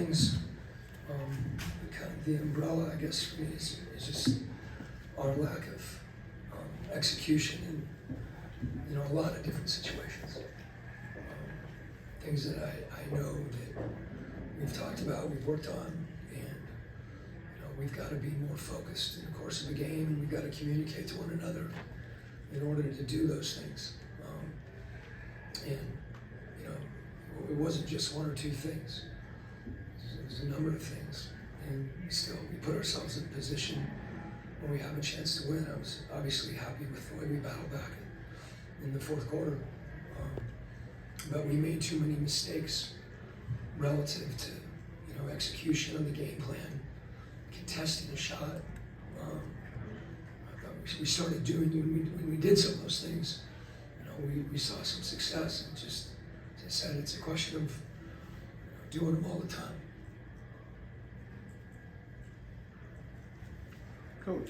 things. The umbrella, I guess, for me is just our lack of execution in a lot of different situations. Things that I know that we've talked about, we've worked on, and we've got to be more focused in the course of the game, and we've got to communicate to one another in order to do those things. It wasn't just one or two things. It was a number of things, and still we put ourselves in a position when we have a chance to win. I was obviously happy with the way we battled back in the fourth quarter, but we made too many mistakes relative to execution of the game plan, contesting a shot. We started doing when we did some of those things. We saw some success. And just as I said, it's a question of doing them all the time. Coach,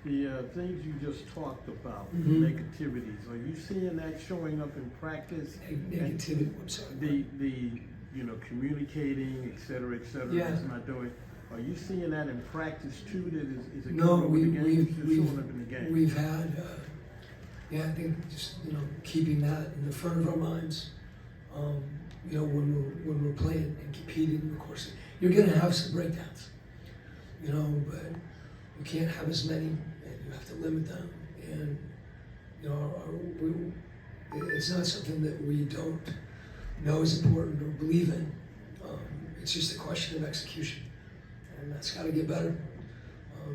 the things you just talked about, negativities, are you seeing that showing up in practice? Negativity, I'm sorry. The communicating, et cetera, Yeah. that's not doing. Are you seeing that in practice too? That is it No, showing up in the game? we've had, I think just keeping that in the front of our minds. When we're playing and competing in the course, you're going to have some breakdowns, but you can't have as many, and you have to limit them. And it's not something that we don't know is important or believe in. It's just a question of execution, and that's got to get better.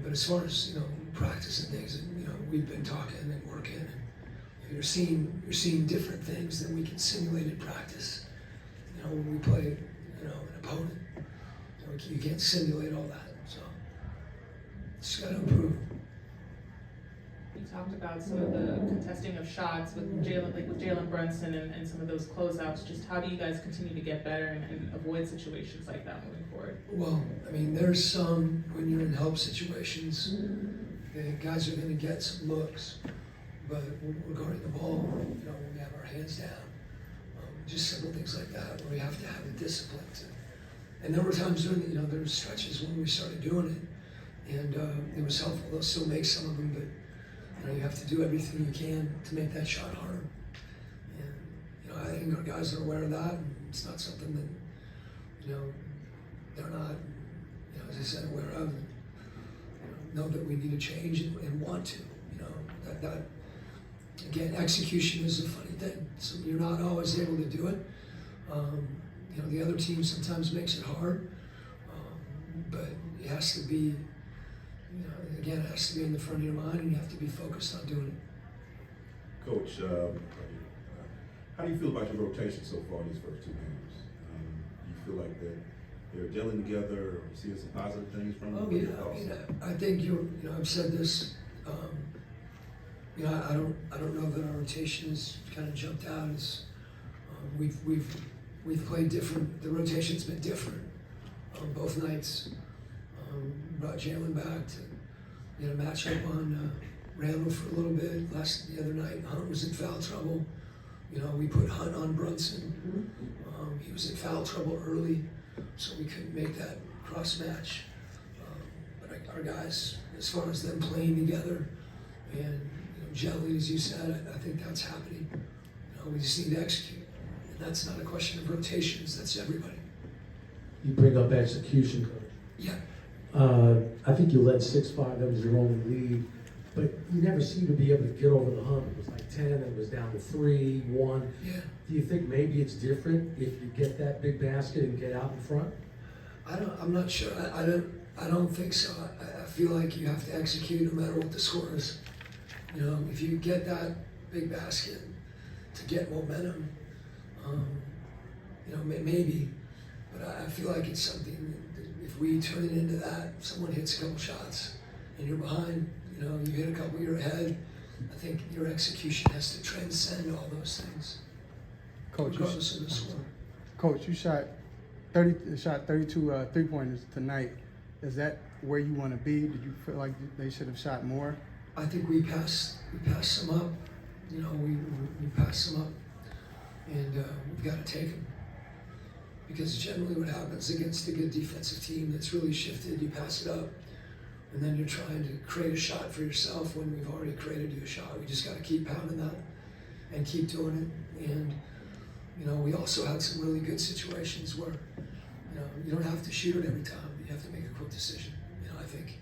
But as far as practice and things, we've been talking and working, and you're seeing different things than we can simulate in practice. When we play an opponent, you can't simulate all that. So it's got to improve. You talked about some of the contesting of shots with Jalen Brunson and some of those closeouts. Just how do you guys continue to get better and avoid situations like that moving forward? Well, there's some, when you're in help situations, the guys are going to get some looks, but regarding the ball, when we have our hands down, just simple things like that, where we have to have the discipline to. And there were times during there were stretches when we started doing it, and it was helpful. They'll still make some of them, but you have to do everything you can to make that shot hard. And I think our guys are aware of that, and it's not something that they're not, as I said, aware of. And, know that we need to change and want to. That again, execution is a funny thing. So you're not always able to do it. The other team sometimes makes it hard, but it has to be. Again, it has to be in the front of your mind, and you have to be focused on doing it. Coach, how do you feel about your rotation so far in these first two games? Do you feel like they're gelling together, or seeing some positive things from them? Oh yeah, I think I've said this. I don't know that our rotation has kind of jumped out as we've played different. The rotation's been different both nights. Brought Jalen back to match up on Randall for a little bit. The other night, Hunt was in foul trouble. We put Hunt on Brunson. He was in foul trouble early, so we couldn't make that cross match. But our guys, as far as them playing together and gelling, as you said, I think that's happening. We just need to execute, and that's not a question of rotations. That's everybody. You bring up execution, Coach. Yeah. I think you led 6-5, that was your only lead, but you never seemed to be able to get over the hump. It was like 10, and it was down to 3, 1. Yeah. Do you think maybe it's different if you get that big basket and get out in front? I'm not sure. I don't think so. I feel like you have to execute no matter what the score is. If you get that big basket to get momentum, maybe. But I feel like it's something that if we turn it into that, if someone hits a couple shots and you're behind, you hit a couple, you're ahead. I think your execution has to transcend all those things. Coach, regardless of the score. Coach, you shot 32 3-pointers tonight. Is that where you want to be? Did you feel like they should have shot more? I think we passed some up. We passed some up, and we've got to take them. Because generally what happens against a good defensive team that's really shifted, you pass it up, and then you're trying to create a shot for yourself when we've already created you a shot. We just got to keep pounding that and keep doing it. And, you know, we also had some really good situations where, you know, you don't have to shoot it every time, but you have to make a quick decision. You know, I think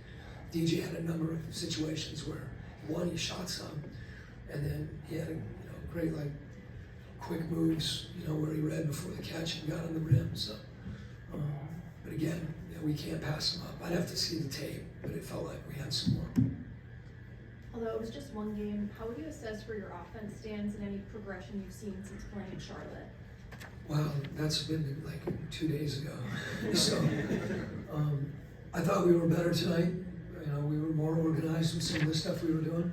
DJ had a number of situations where, one, he shot some, and then he had a, you know, great, like, quick moves, you know, where he read before the catch and got on the rim. So, but again, you know, we can't pass him up. I'd have to see the tape, but it felt like we had some more. Although it was just one game, how would you assess where your offense stands and any progression you've seen since playing in Charlotte? Wow, that's been like 2 days ago. So, I thought we were better tonight. You know, we were more organized with some of the stuff we were doing.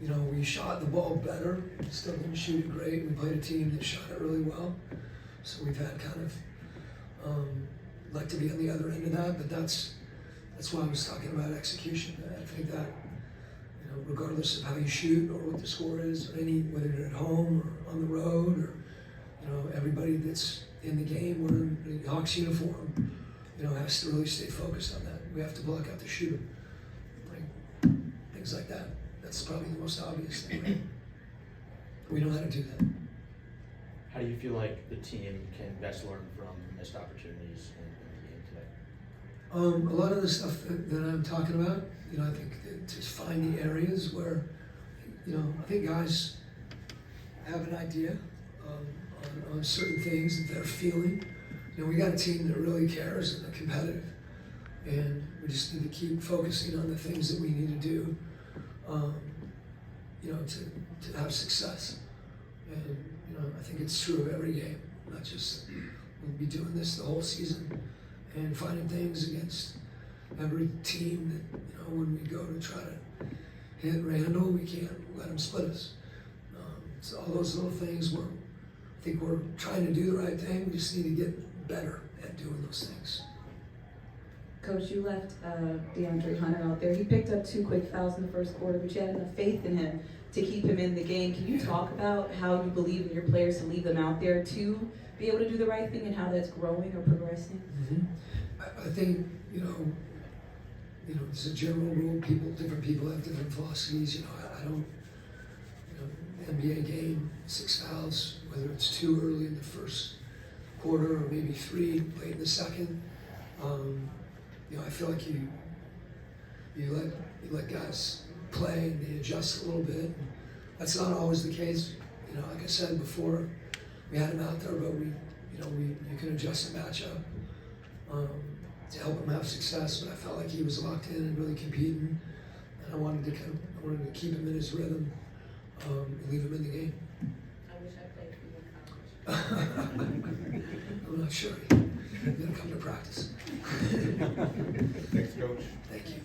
You know, we shot the ball better, still didn't shoot it great. We played a team that shot it really well. So we've had kind of, like to be on the other end of that, but that's why I was talking about execution. I think that, you know, regardless of how you shoot or what the score is, or whether you're at home or on the road, or, you know, everybody that's in the game wearing the Hawks uniform, you know, has to really stay focused on that. We have to block out the shooter, like, things like that. That's probably the most obvious thing, right? We know how to do that. How do you feel like the team can best learn from missed opportunities in the game today? A lot of the stuff that I'm talking about, you know, I think that to find the areas where, you know, I think guys have an idea on certain things that they're feeling. You know, we got a team that really cares and they're competitive, and we just need to keep focusing on the things that we need to do, you know, to have success. And, you know, I think it's true of every game, not just, we'll be doing this the whole season and finding things against every team that, you know, when we go to try to hit Randall, we can't let him split us. So all those little things, I think we're trying to do the right thing. We just need to get better at doing those things. Coach, you left DeAndre Hunter out there. He picked up 2 quick fouls in the first quarter, but you had enough faith in him to keep him in the game. Can you talk about how you believe in your players to leave them out there to be able to do the right thing and how that's growing or progressing? Mm-hmm. I think, you know, it's a general rule. Different people have different philosophies. You know, I don't, you know, NBA game, 6 fouls, whether it's 2 early in the first quarter or maybe 3 late in the second. You know, I feel like you let guys play and they adjust a little bit. That's not always the case. You know, like I said before, we had him out there, but you can adjust the matchup to help him have success. But I felt like he was locked in and really competing, and I wanted to keep him in his rhythm and leave him in the game. I wish I played for you in college. I'm not sure. You're gonna come to practice. Thanks, Coach. Thank you.